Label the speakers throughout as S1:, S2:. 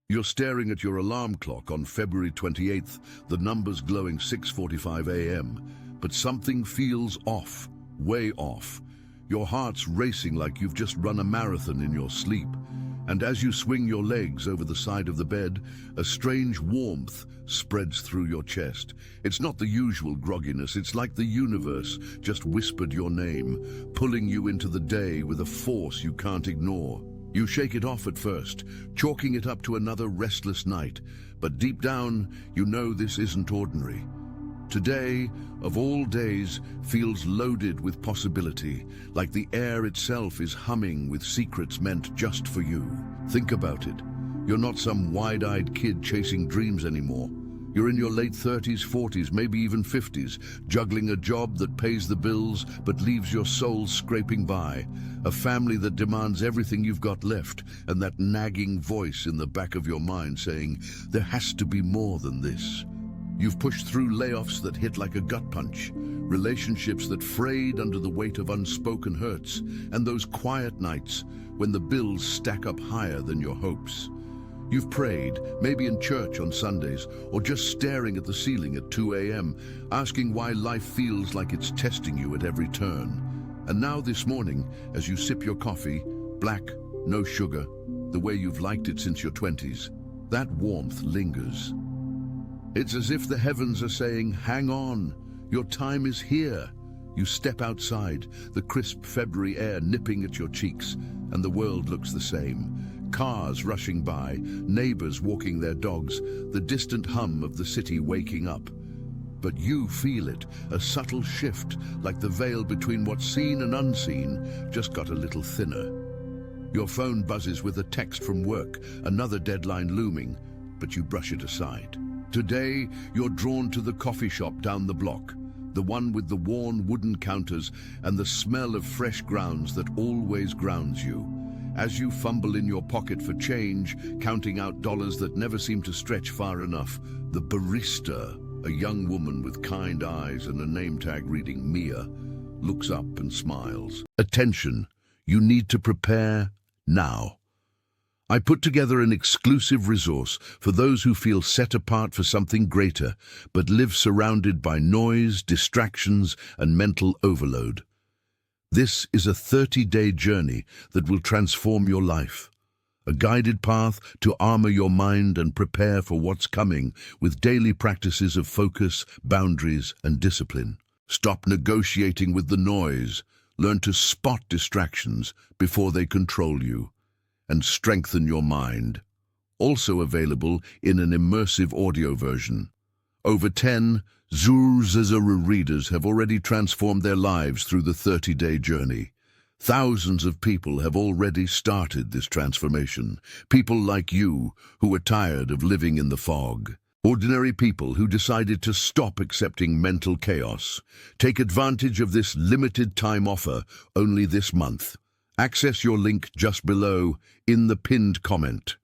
S1: You're staring at your alarm clock on February 28th, the numbers glowing 6:45 a.m., but something feels off, way off. Your heart's racing like you've just run a marathon in your sleep. And as you swing your legs over the side of the bed, a strange warmth spreads through your chest. It's not the usual grogginess, it's like the universe just whispered your name, pulling you into the day with a force you can't ignore. You shake it off at first, chalking it up to another restless night, but deep down, you know this isn't ordinary. Today, of all days, feels loaded with possibility, like the air itself is humming with secrets meant just for you. Think about it. You're not some wide-eyed kid chasing dreams anymore. You're in your late 30s, 40s, maybe even 50s, juggling a job that pays the bills but leaves your soul scraping by, a family that demands everything you've got left, and that nagging voice in the back of your mind saying, there has to be more than this. You've pushed through layoffs that hit like a gut punch, relationships that frayed under the weight of unspoken hurts, and those quiet nights when the bills stack up higher than your hopes. You've prayed, maybe in church on Sundays, or just staring at the ceiling at 2 a.m., asking why life feels like it's testing you at every turn. And now this morning, as you sip your coffee, black, no sugar, the way you've liked it since your 20s, that warmth lingers. It's as if the heavens are saying, hang on, your time is here. You step outside, the crisp February air nipping at your cheeks, and the world looks the same. Cars rushing by, neighbors walking their dogs, the distant hum of the city waking up. But you feel it, a subtle shift, like the veil between what's seen and unseen just got a little thinner. Your phone buzzes with a text from work, another deadline looming, but you brush it aside. Today, you're drawn to the coffee shop down the block, the one with the worn wooden counters and the smell of fresh grounds that always grounds you. As you fumble in your pocket for change, counting out dollars that never seem to stretch far enough, the barista, a young woman with kind eyes and a name tag reading Mia, looks up and smiles. Attention, you need to prepare now. I put together an exclusive resource for those who feel set apart for something greater, but live surrounded by noise, distractions, and mental overload. This is a 30-day journey that will transform your life. A guided path to armor your mind and prepare for what's coming with daily practices of focus, boundaries, and discipline. Stop negotiating with the noise. Learn to spot distractions before they control you. And strengthen your mind. Also available in an immersive audio version. Over 10 Zuru readers have already transformed their lives through the 30-day journey. Thousands of people have already started this transformation. People like you who are tired of living in the fog. Ordinary people who decided to stop accepting mental chaos. Take advantage of this limited time offer only this month. Access your link just below in the pinned comment.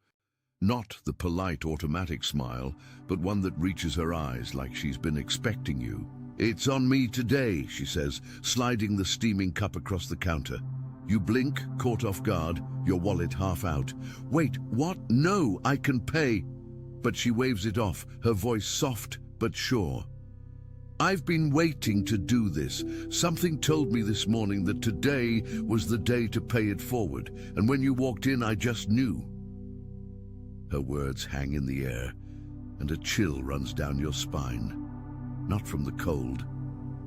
S1: Not the polite automatic smile, but one that reaches her eyes like she's been expecting you. It's on me today, she says, sliding the steaming cup across the counter. You blink, caught off guard, your wallet half out. Wait, what? No, I can pay. But she waves it off, her voice soft but sure. I've been waiting to do this. Something told me this morning that today was the day to pay it forward, and when you walked in, I just knew. Her words hang in the air, and a chill runs down your spine. Not from the cold,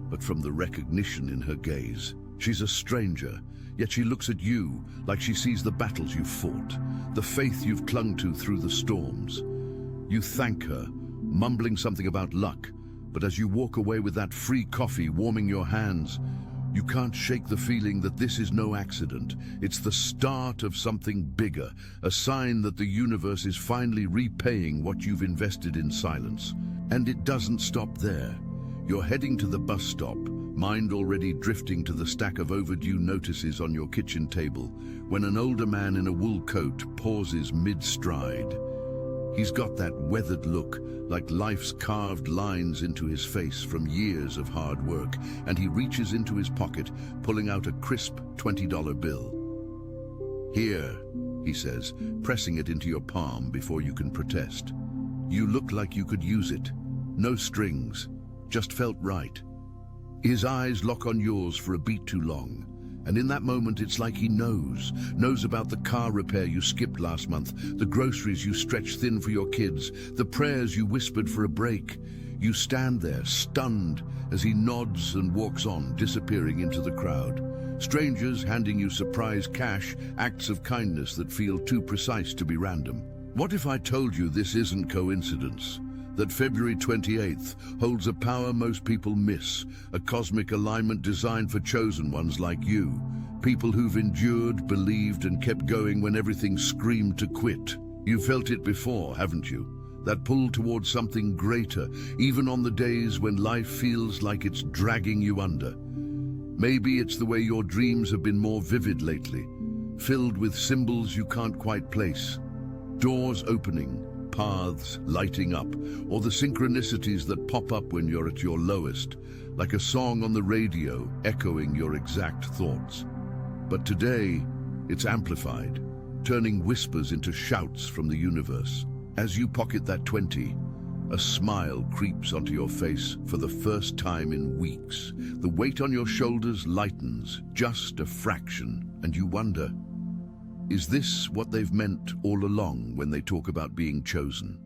S1: but from the recognition in her gaze. She's a stranger, yet she looks at you like she sees the battles you've fought, the faith you've clung to through the storms. You thank her, mumbling something about luck, but as you walk away with that free coffee warming your hands, you can't shake the feeling that this is no accident. It's the start of something bigger, a sign that the universe is finally repaying what you've invested in silence. And it doesn't stop there. You're heading to the bus stop, mind already drifting to the stack of overdue notices on your kitchen table, when an older man in a wool coat pauses mid-stride. He's got that weathered look, like life's carved lines into his face from years of hard work, and he reaches into his pocket, pulling out a crisp $20 bill. Here, he says, pressing it into your palm before you can protest. You look like you could use it. No strings, just felt right. His eyes lock on yours for a beat too long, and in that moment it's like he knows about the car repair you skipped last month, the groceries you stretched thin for your kids, the prayers you whispered for a break. You stand there, stunned, as he nods and walks on, disappearing into the crowd. Strangers handing you surprise cash, acts of kindness that feel too precise to be random. What if I told you this isn't coincidence? That February 28th holds a power most people miss, a cosmic alignment designed for chosen ones like you, people who've endured, believed, and kept going when everything screamed to quit. You felt it before, haven't you? That pull towards something greater, even on the days when life feels like it's dragging you under. Maybe it's the way your dreams have been more vivid lately, filled with symbols you can't quite place. Doors opening, paths lighting up, or the synchronicities that pop up when you're at your lowest, like a song on the radio echoing your exact thoughts. But today, it's amplified, turning whispers into shouts from the universe. As you pocket that 20, a smile creeps onto your face for the first time in weeks. The weight on your shoulders lightens, just a fraction, and you wonder, is this what they've meant all along when they talk about being chosen?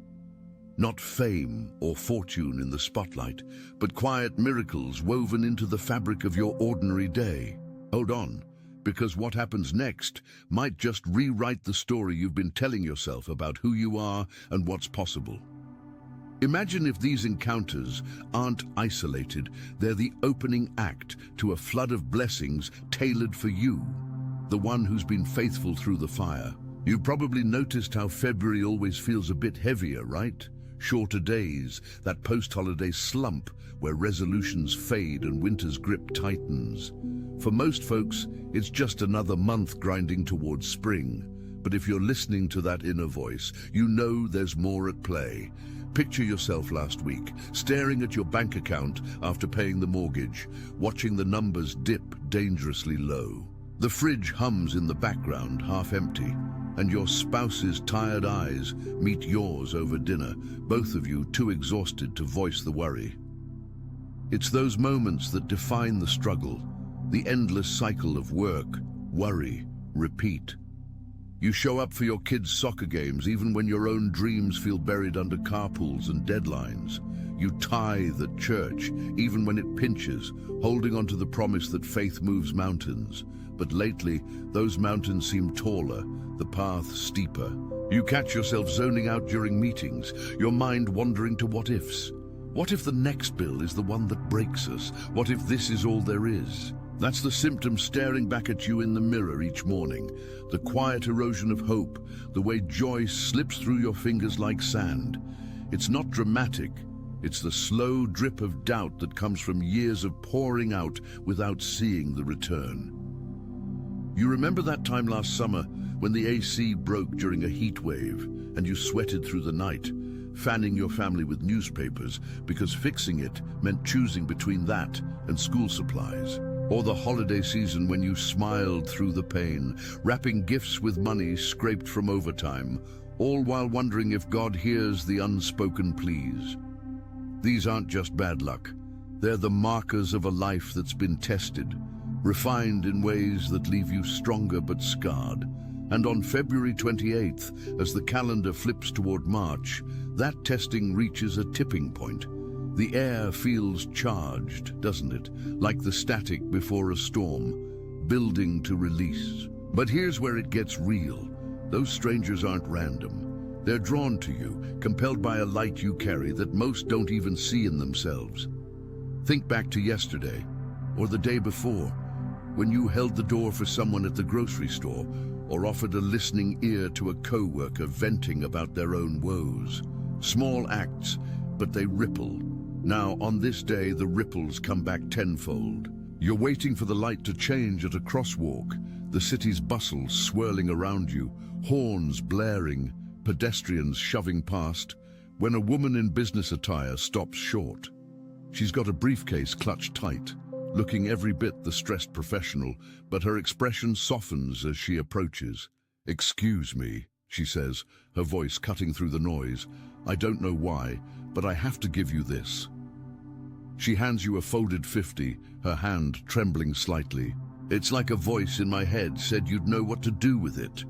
S1: Not fame or fortune in the spotlight, but quiet miracles woven into the fabric of your ordinary day. Hold on, because what happens next might just rewrite the story you've been telling yourself about who you are and what's possible. Imagine if these encounters aren't isolated, they're the opening act to a flood of blessings tailored for you, the one who's been faithful through the fire. You've probably noticed how February always feels a bit heavier, right? Shorter days, that post-holiday slump where resolutions fade and winter's grip tightens. For most folks, it's just another month grinding towards spring. But if you're listening to that inner voice, you know there's more at play. Picture yourself last week, staring at your bank account after paying the mortgage, watching the numbers dip dangerously low. The fridge hums in the background, half empty, and your spouse's tired eyes meet yours over dinner, both of you too exhausted to voice the worry. It's those moments that define the struggle, the endless cycle of work, worry, repeat. You show up for your kids' soccer games even when your own dreams feel buried under carpools and deadlines. You tithe at church even when it pinches, holding on to the promise that faith moves mountains. But lately, those mountains seem taller, the path steeper. You catch yourself zoning out during meetings, your mind wandering to what ifs. What if the next bill is the one that breaks us? What if this is all there is? That's the symptom staring back at you in the mirror each morning. The quiet erosion of hope, the way joy slips through your fingers like sand. It's not dramatic. It's the slow drip of doubt that comes from years of pouring out without seeing the return. You remember that time last summer when the AC broke during a heat wave and you sweated through the night, fanning your family with newspapers because fixing it meant choosing between that and school supplies? Or the holiday season when you smiled through the pain, wrapping gifts with money scraped from overtime, all while wondering if God hears the unspoken pleas. These aren't just bad luck. They're the markers of a life that's been tested, refined in ways that leave you stronger but scarred. And on February 28th, as the calendar flips toward March, that testing reaches a tipping point. The air feels charged, doesn't it? Like the static before a storm, building to release. But here's where it gets real. Those strangers aren't random. They're drawn to you, compelled by a light you carry that most don't even see in themselves. Think back to yesterday, or the day before, when you held the door for someone at the grocery store, or offered a listening ear to a coworker venting about their own woes. Small acts, but they ripple. Now, on this day, the ripples come back tenfold. You're waiting for the light to change at a crosswalk, the city's bustle swirling around you, horns blaring, pedestrians shoving past, when a woman in business attire stops short. She's got a briefcase clutched tight, looking every bit the stressed professional, but her expression softens as she approaches. "Excuse me," she says, her voice cutting through the noise. "I don't know why, but I have to give you this." She hands you a folded 50, her hand trembling slightly. "It's like a voice in my head said you'd know what to do with it."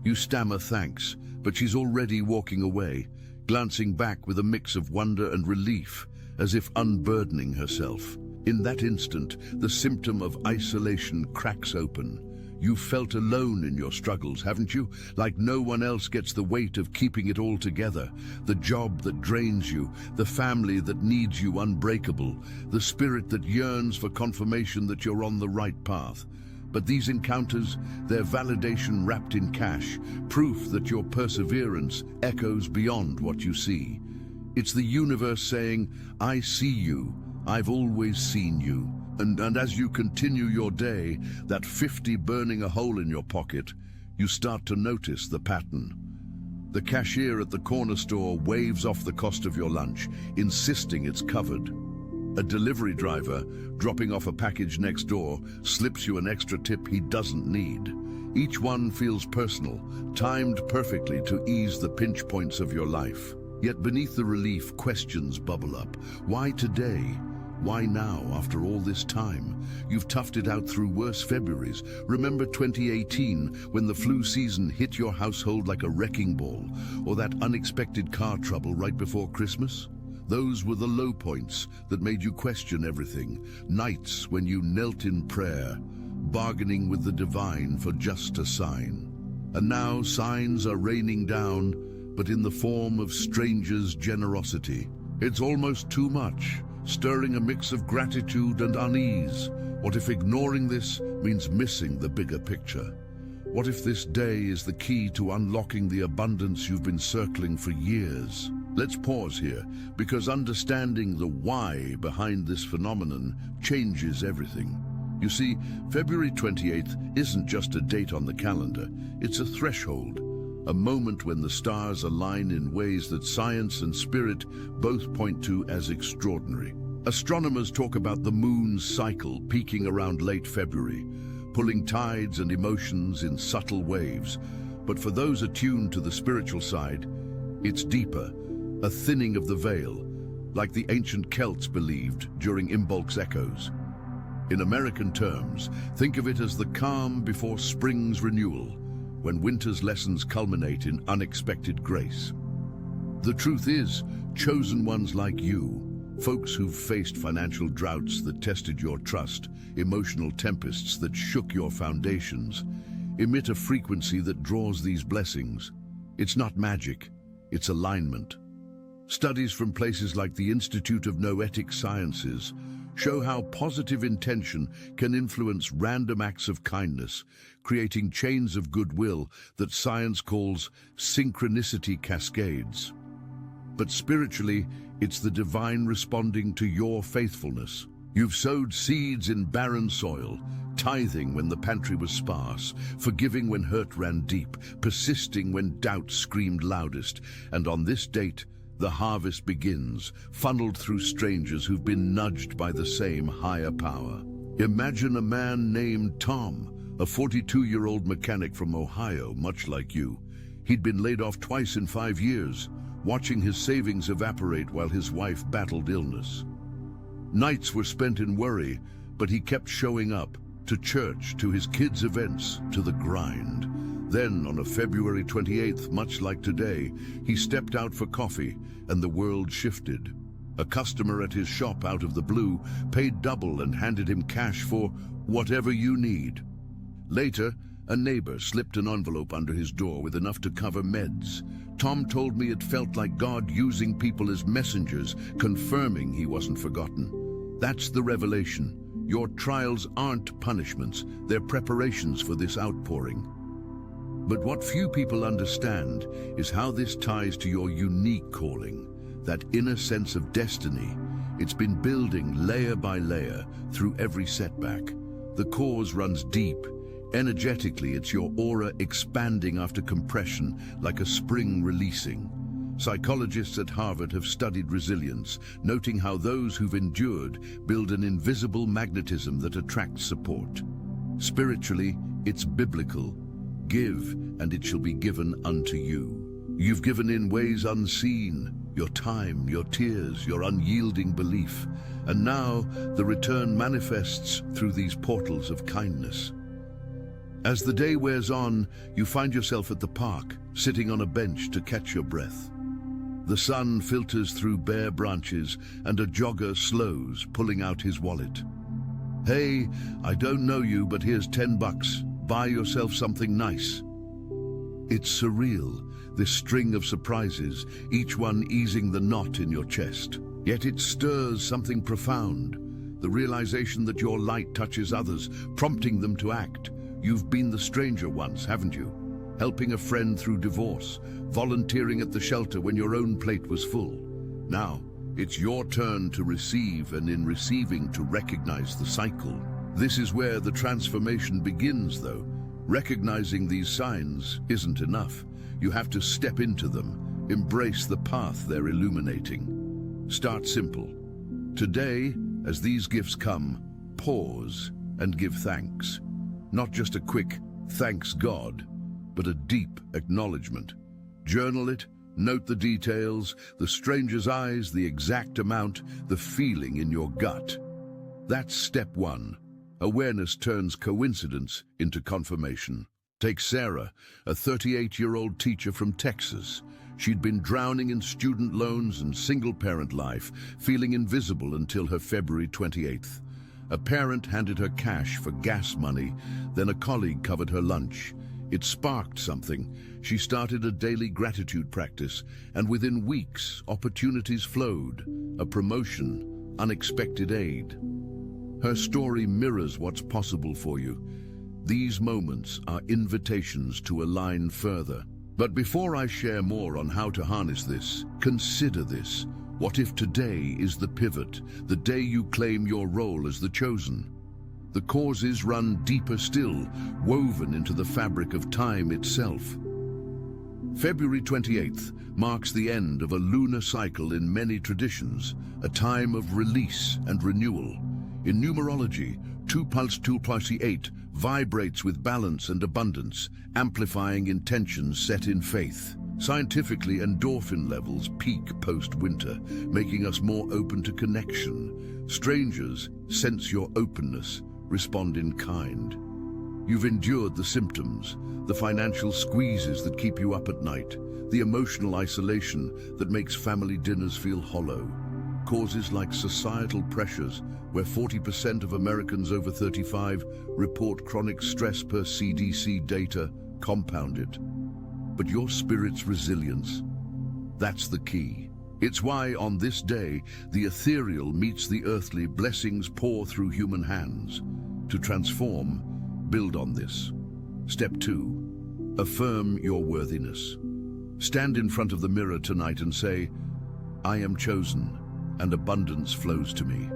S1: You stammer thanks, but she's already walking away, glancing back with a mix of wonder and relief, as if unburdening herself. In that instant, the symptom of isolation cracks open. You've felt alone in your struggles, haven't you? Like no one else gets the weight of keeping it all together. The job that drains you, the family that needs you unbreakable, the spirit that yearns for confirmation that you're on the right path. But these encounters, they're validation wrapped in cash, proof that your perseverance echoes beyond what you see. It's the universe saying, "I see you, I've always seen you." And as you continue your day, that 50 burning a hole in your pocket, you start to notice the pattern. The cashier at the corner store waves off the cost of your lunch, insisting it's covered. A delivery driver, dropping off a package next door, slips you an extra tip he doesn't need. Each one feels personal, timed perfectly to ease the pinch points of your life. Yet beneath the relief, questions bubble up. Why today? Why now, after all this time? You've toughed it out through worse Februaries. Remember 2018, when the flu season hit your household like a wrecking ball? Or that unexpected car trouble right before Christmas? Those were the low points that made you question everything. Nights when you knelt in prayer, bargaining with the divine for just a sign. And now signs are raining down, but in the form of strangers' generosity. It's almost too much, stirring a mix of gratitude and unease. What if ignoring this means missing the bigger picture? What if this day is the key to unlocking the abundance you've been circling for years? Let's pause here, because understanding the why behind this phenomenon changes everything. You see, February 28th isn't just a date on the calendar, it's a threshold, a moment when the stars align in ways that science and spirit both point to as extraordinary. Astronomers talk about the moon's cycle peaking around late February, pulling tides and emotions in subtle waves. But for those attuned to the spiritual side, it's deeper, a thinning of the veil, like the ancient Celts believed during Imbolc's echoes. In American terms, think of it as the calm before spring's renewal, when winter's lessons culminate in unexpected grace. The truth is, chosen ones like you, folks who've faced financial droughts that tested your trust, emotional tempests that shook your foundations, emit a frequency that draws these blessings. It's not magic, it's alignment. Studies from places like the Institute of Noetic Sciences show how positive intention can influence random acts of kindness, creating chains of goodwill that science calls synchronicity cascades. But spiritually, it's the divine responding to your faithfulness. You've sowed seeds in barren soil, tithing when the pantry was sparse, forgiving when hurt ran deep, persisting when doubt screamed loudest, and on this date, the harvest begins, funneled through strangers who've been nudged by the same higher power. Imagine a man named Tom, a 42-year-old mechanic from Ohio, much like you. He'd been laid off twice in 5 years, watching his savings evaporate while his wife battled illness. Nights were spent in worry, but he kept showing up, to church, to his kids' events, to the grind. Then, on a February 28th, much like today, he stepped out for coffee, and the world shifted. A customer at his shop out of the blue paid double and handed him cash for whatever you need. Later, a neighbor slipped an envelope under his door with enough to cover meds. Tom told me it felt like God using people as messengers, confirming he wasn't forgotten. That's the revelation. Your trials aren't punishments, they're preparations for this outpouring. But what few people understand is how this ties to your unique calling, that inner sense of destiny. It's been building layer by layer through every setback. The cause runs deep. Energetically, it's your aura expanding after compression, like a spring releasing. Psychologists at Harvard have studied resilience, noting how those who've endured build an invisible magnetism that attracts support. Spiritually, it's biblical. Give, and it shall be given unto you. You've given in ways unseen, your time, your tears, your unyielding belief, and now the return manifests through these portals of kindness. As the day wears on, you find yourself at the park, sitting on a bench to catch your breath. The sun filters through bare branches, and a jogger slows, pulling out his wallet. Hey, I don't know you, but here's $10. Buy yourself something nice. It's surreal, this string of surprises, each one easing the knot in your chest. Yet it stirs something profound, the realization that your light touches others, prompting them to act. You've been the stranger once, haven't you? Helping a friend through divorce, volunteering at the shelter when your own plate was full. Now, it's your turn to receive, and in receiving to recognize the cycle. This is where the transformation begins, though. Recognizing these signs isn't enough. You have to step into them, embrace the path they're illuminating. Start simple. Today, as these gifts come, pause and give thanks. Not just a quick, thanks God, but a deep acknowledgement. Journal it, note the details, the stranger's eyes, the exact amount, the feeling in your gut. That's step one. Awareness turns coincidence into confirmation. Take Sarah, a 38-year-old teacher from Texas. She'd been drowning in student loans and single-parent life, feeling invisible until her February 28th. A parent handed her cash for gas money, then a colleague covered her lunch. It sparked something. She started a daily gratitude practice, and within weeks, opportunities flowed. A promotion, unexpected aid. Her story mirrors what's possible for you. These moments are invitations to align further. But before I share more on how to harness this, consider this. What if today is the pivot, the day you claim your role as the chosen? The causes run deeper still, woven into the fabric of time itself. February 28th marks the end of a lunar cycle in many traditions, a time of release and renewal. In numerology, 2 + 2 = 8 vibrates with balance and abundance, amplifying intentions set in faith. Scientifically, endorphin levels peak post-winter, making us more open to connection. Strangers sense your openness, respond in kind. You've endured the symptoms, the financial squeezes that keep you up at night, the emotional isolation that makes family dinners feel hollow. Causes like societal pressures, where 40% of Americans over 35 report chronic stress per CDC data, compounded. But your spirit's resilience, that's the key. It's why on this day, the ethereal meets the earthly, blessings pour through human hands. To transform, build on this. Step 2, affirm your worthiness. Stand in front of the mirror tonight and say, I am chosen, and abundance flows to me.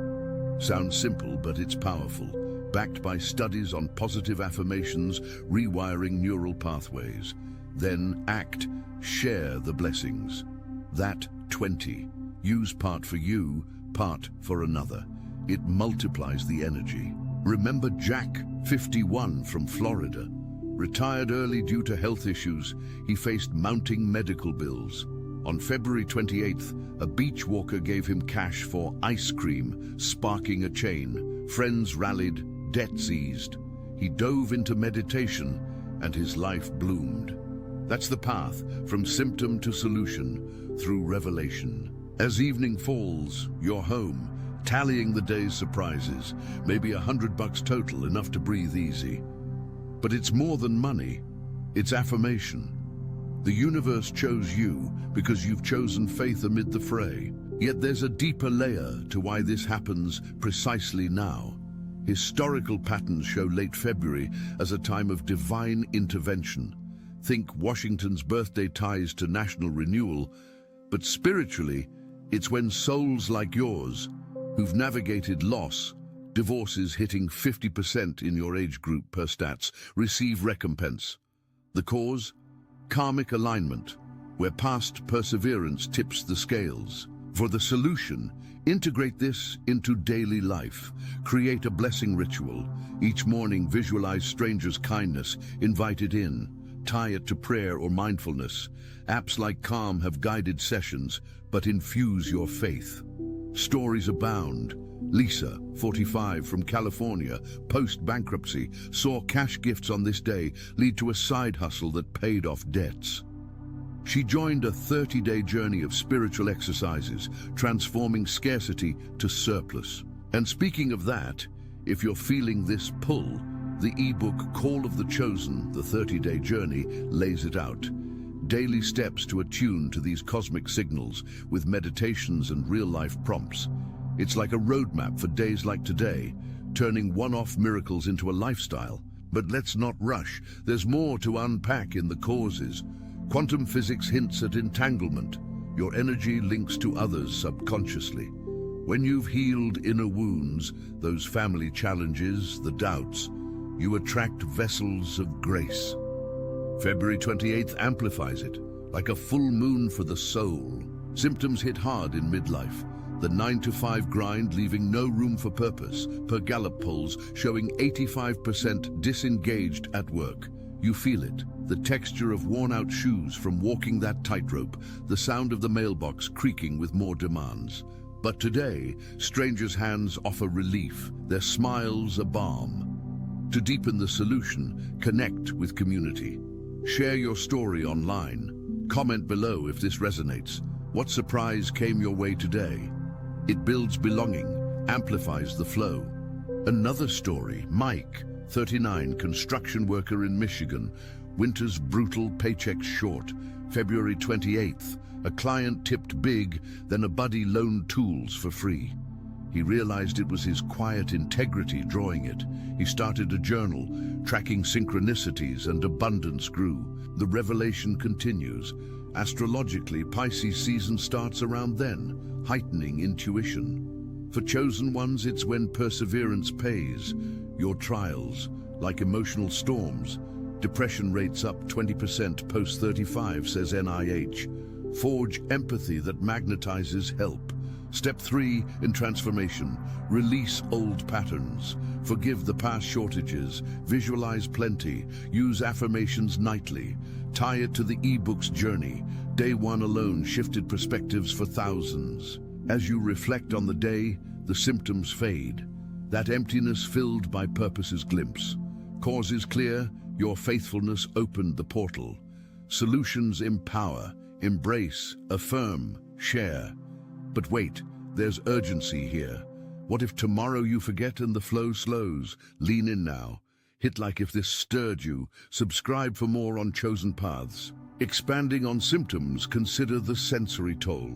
S1: Sounds simple, but it's powerful, backed by studies on positive affirmations, rewiring neural pathways. Then act, share the blessings. That 20. Use part for you, part for another. It multiplies the energy. Remember Jack, 51, from Florida. Retired early due to health issues, he faced mounting medical bills. On February 28th, a beach walker gave him cash for ice cream, sparking a chain. Friends rallied, debts eased. He dove into meditation, and his life bloomed. That's the path, from symptom to solution, through revelation. As evening falls, you're home, tallying the day's surprises, maybe $100 total, enough to breathe easy. But it's more than money, it's affirmation. The universe chose you because you've chosen faith amid the fray. Yet there's a deeper layer to why this happens precisely now. Historical patterns show late February as a time of divine intervention. Think Washington's birthday ties to national renewal, but spiritually, it's when souls like yours, who've navigated loss, divorces hitting 50% in your age group per stats, receive recompense. The cause? Karmic alignment, where past perseverance tips the scales. For the solution, integrate this into daily life. Create a blessing ritual. Each morning, visualize strangers' kindness, invite it in. tie it to prayer or mindfulness. Apps like Calm have guided sessions, but infuse your faith. Stories abound. Lisa, 45, from California, post-bankruptcy, saw cash gifts on this day lead to a side hustle that paid off debts. She joined a 30-day journey of spiritual exercises, transforming scarcity to surplus. And speaking of that, if you're feeling this pull, the ebook Call of the Chosen, the 30-day journey, lays it out. Daily steps to attune to these cosmic signals with meditations and real-life prompts. It's like a roadmap for days like today, turning one-off miracles into a lifestyle. But let's not rush. There's more to unpack in the causes. Quantum physics hints at entanglement. Your energy links to others subconsciously. When you've healed inner wounds, those family challenges, the doubts, you attract vessels of grace. February 28th amplifies it, like a full moon for the soul. Symptoms hit hard in midlife. The 9-to-5 grind leaving no room for purpose, per Gallup polls showing 85% disengaged at work. You feel it, the texture of worn-out shoes from walking that tightrope, the sound of the mailbox creaking with more demands. But today, strangers' hands offer relief, their smiles a balm. To deepen the solution, connect with community. Share your story online. Comment below if this resonates. What surprise came your way today? It builds belonging, amplifies the flow. Another story, Mike, 39, construction worker in Michigan. Winter's brutal, paychecks short. February 28th, a client tipped big, then a buddy loaned tools for free. He realized it was his quiet integrity drawing it. He started a journal, tracking synchronicities, and abundance grew. The revelation continues. Astrologically, Pisces season starts around then, heightening intuition. For chosen ones, it's when perseverance pays. Your trials, like emotional storms. Depression rates up 20% post-35, says NIH. Forge empathy that magnetizes help. Step 3 in transformation, release old patterns, forgive the past shortages, visualize plenty, use affirmations nightly, tie it to the ebook's journey. Day 1 alone shifted perspectives for thousands. As you reflect on the day, the symptoms fade. That emptiness filled by purpose's glimpse. Cause is clear, your faithfulness opened the portal. Solutions empower, embrace, affirm, share. But wait, there's urgency here. What if tomorrow you forget and the flow slows? Lean in now. Hit like if this stirred you. Subscribe for more on Chosen Paths. Expanding on symptoms, consider the sensory toll.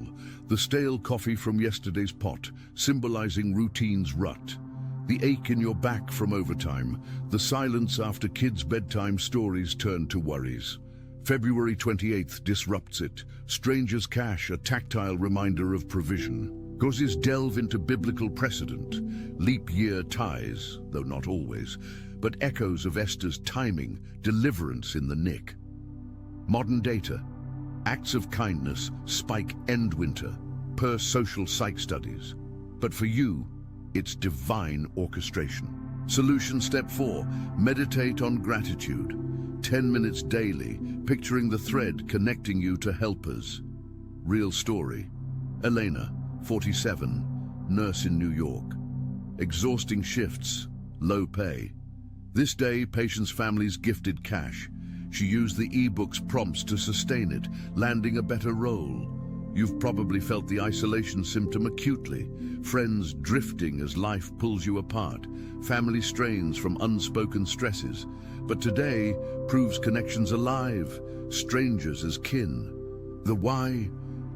S1: The stale coffee from yesterday's pot, symbolizing routine's rut. The ache in your back from overtime. The silence after kids' bedtime stories turned to worries. February 28th disrupts it. Stranger's cash, a tactile reminder of provision. Causes delve into biblical precedent. Leap year ties, though not always, but echoes of Esther's timing, deliverance in the nick. Modern data. Acts of kindness spike end winter, per social psych studies. But for you, it's divine orchestration. Solution step 4, meditate on gratitude. 10 minutes daily, picturing the thread connecting you to helpers. Real story. Elena, 47, nurse in New York. Exhausting shifts, low pay. This day, patient's family's gifted cash. She used the ebook's prompts to sustain it, landing a better role. You've probably felt the isolation symptom acutely. Friends drifting as life pulls you apart. Family strains from unspoken stresses. But today proves connections alive, strangers as kin. The why?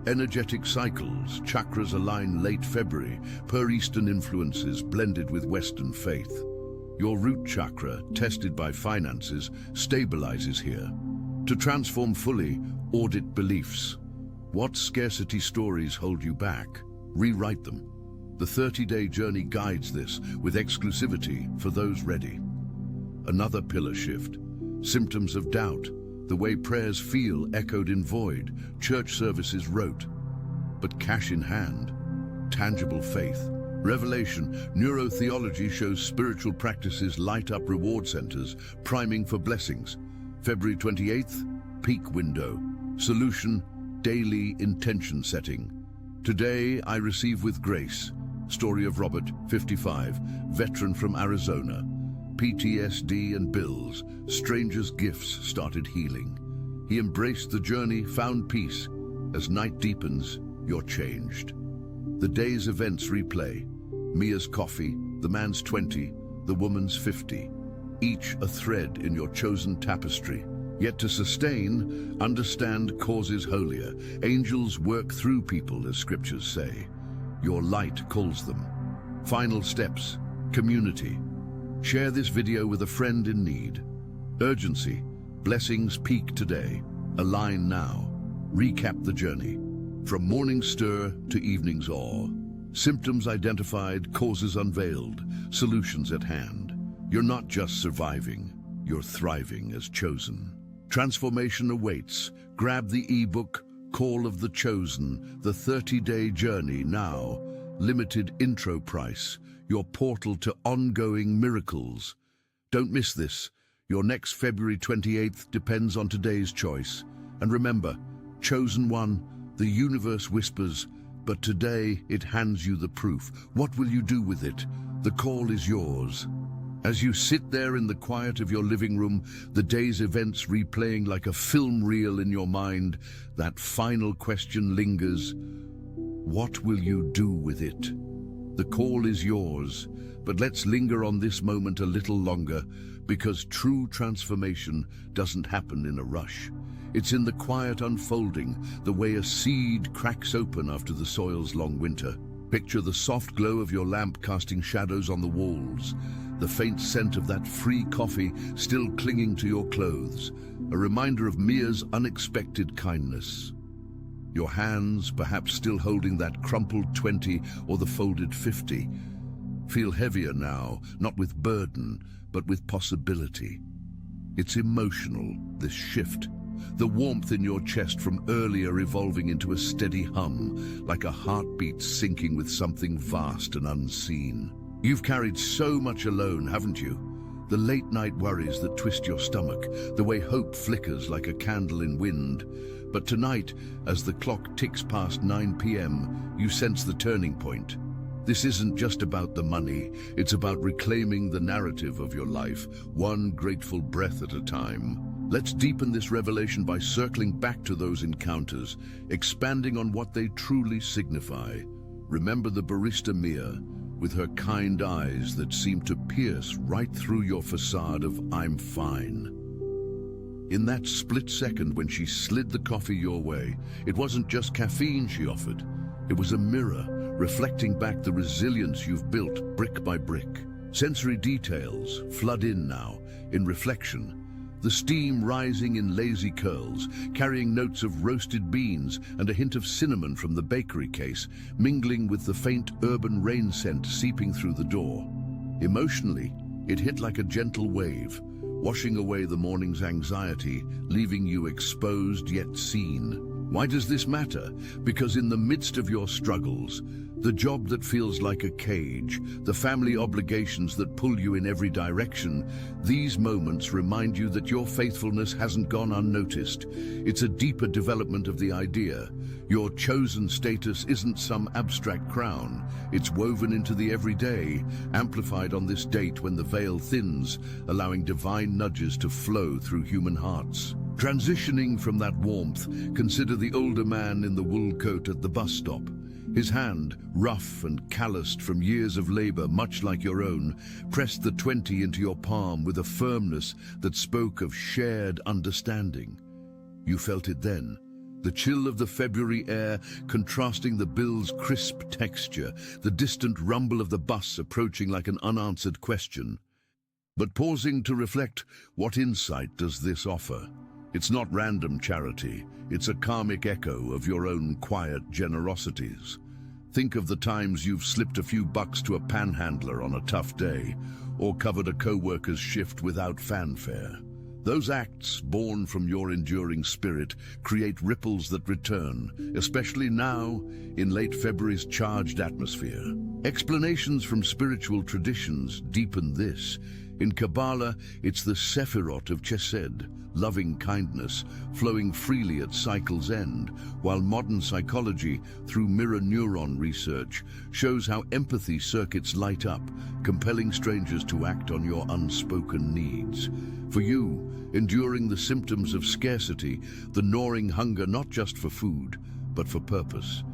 S1: Energetic cycles, chakras align late February, per Eastern influences blended with Western faith. Your root chakra, tested by finances, stabilizes here. To transform fully, audit beliefs. What scarcity stories hold you back? Rewrite them. The 30-day journey guides this with exclusivity for those ready. Another pillar shift. Symptoms of doubt. The way prayers feel echoed in void, church services rote. But cash in hand. Tangible faith. Revelation. Neurotheology shows spiritual practices light up reward centers, priming for blessings. February 28th, peak window. Solution, daily intention setting. Today I receive with grace. Story of Robert, 55, veteran from Arizona. PTSD and bills, strangers' gifts started healing. He embraced the journey, found peace. As night deepens, you're changed. The day's events replay. Mia's coffee, the man's 20, the woman's 50. Each a thread in your chosen tapestry. Yet to sustain, understand causes holier. Angels work through people, as scriptures say. Your light calls them. Final steps, community. Share this video with a friend in need. Urgency, blessings peak today. Align now. Recap the journey. From morning stir to evening's awe. Symptoms identified, causes unveiled, solutions at hand. You're not just surviving, you're thriving as chosen. Transformation awaits. Grab the ebook, Call of the Chosen, the 30-day journey now. Limited intro price, your portal to ongoing miracles. Don't miss this. Your next February 28th depends on today's choice. And remember, chosen one, the universe whispers, but today it hands you the proof. What will you do with it? The call is yours. As you sit there in the quiet of your living room, the day's events replaying like a film reel in your mind, that final question lingers. What will you do with it? The call is yours, but let's linger on this moment a little longer, because true transformation doesn't happen in a rush. It's in the quiet unfolding, the way a seed cracks open after the soil's long winter. Picture the soft glow of your lamp casting shadows on the walls, the faint scent of that free coffee still clinging to your clothes, a reminder of Mia's unexpected kindness. Your hands, perhaps still holding that crumpled 20 or the folded 50, feel heavier now, not with burden, but with possibility. It's emotional, this shift. The warmth in your chest from earlier evolving into a steady hum, like a heartbeat syncing with something vast and unseen. You've carried so much alone, haven't you? The late-night worries that twist your stomach, the way hope flickers like a candle in wind. But tonight, as the clock ticks past 9 p.m., you sense the turning point. This isn't just about the money, it's about reclaiming the narrative of your life, one grateful breath at a time. Let's deepen this revelation by circling back to those encounters, expanding on what they truly signify. Remember the barista Mia, with her kind eyes that seem to pierce right through your facade of "I'm fine." In that split second when she slid the coffee your way, it wasn't just caffeine she offered. It was a mirror, reflecting back the resilience you've built brick by brick. Sensory details flood in now, in reflection. The steam rising in lazy curls, carrying notes of roasted beans and a hint of cinnamon from the bakery case, mingling with the faint urban rain scent seeping through the door. Emotionally, it hit like a gentle wave, washing away the morning's anxiety, leaving you exposed yet seen. Why does this matter? Because in the midst of your struggles, the job that feels like a cage, the family obligations that pull you in every direction, these moments remind you that your faithfulness hasn't gone unnoticed. It's a deeper development of the idea. Your chosen status isn't some abstract crown. It's woven into the everyday, amplified on this date when the veil thins, allowing divine nudges to flow through human hearts. Transitioning from that warmth, consider the older man in the wool coat at the bus stop. His hand, rough and calloused from years of labor, much like your own, pressed the 20 into your palm with a firmness that spoke of shared understanding. You felt it then, the chill of the February air contrasting the bill's crisp texture, the distant rumble of the bus approaching like an unanswered question. But pausing to reflect, what insight does this offer? It's not random charity, it's a karmic echo of your own quiet generosities. Think of the times you've slipped a few bucks to a panhandler on a tough day, or covered a co-worker's shift without fanfare. Those acts, born from your enduring spirit, create ripples that return, especially now, in late February's charged atmosphere. Explanations from spiritual traditions deepen this. In Kabbalah, it's the Sephirot of Chesed, loving kindness, flowing freely at cycle's end, while modern psychology, through mirror neuron research, shows how empathy circuits light up, compelling strangers to act on your unspoken needs. For you, enduring the symptoms of scarcity, the gnawing hunger not just for food, but for purpose.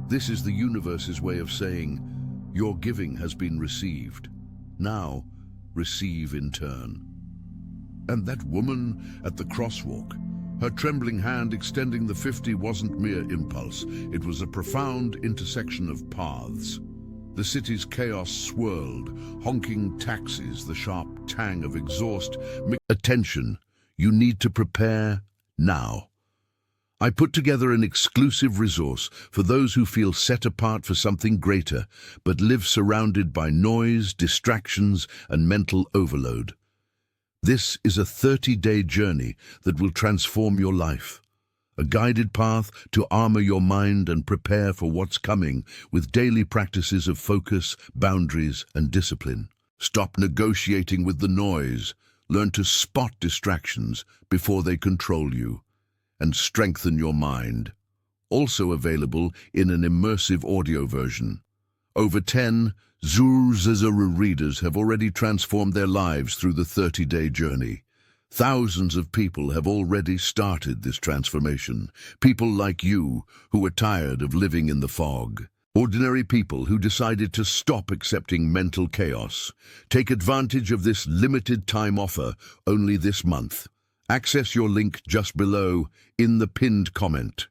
S1: This is the universe's way of saying, your giving has been received. Now, receive in turn. And that woman at the crosswalk, her trembling hand extending the 50 wasn't mere impulse. It was a profound intersection of paths. The city's chaos swirled, honking taxis, the sharp tang of exhaust. Attention, you need to prepare now. I put together an exclusive resource for those who feel set apart for something greater, but live surrounded by noise, distractions, and mental overload. This is a 30-day journey that will transform your life. A guided path to armor your mind and prepare for what's coming with daily practices of focus, boundaries, and discipline. Stop negotiating with the noise. Learn to spot distractions before they control you. And strengthen your mind. Also available in an immersive audio version. Over 10 Zuru readers have already transformed their lives through the 30-day journey. Thousands of people have already started this transformation. People like you who are tired of living in the fog. Ordinary people who decided to stop accepting mental chaos. Take advantage of this limited time offer only this month. Access your link just below in the pinned comment.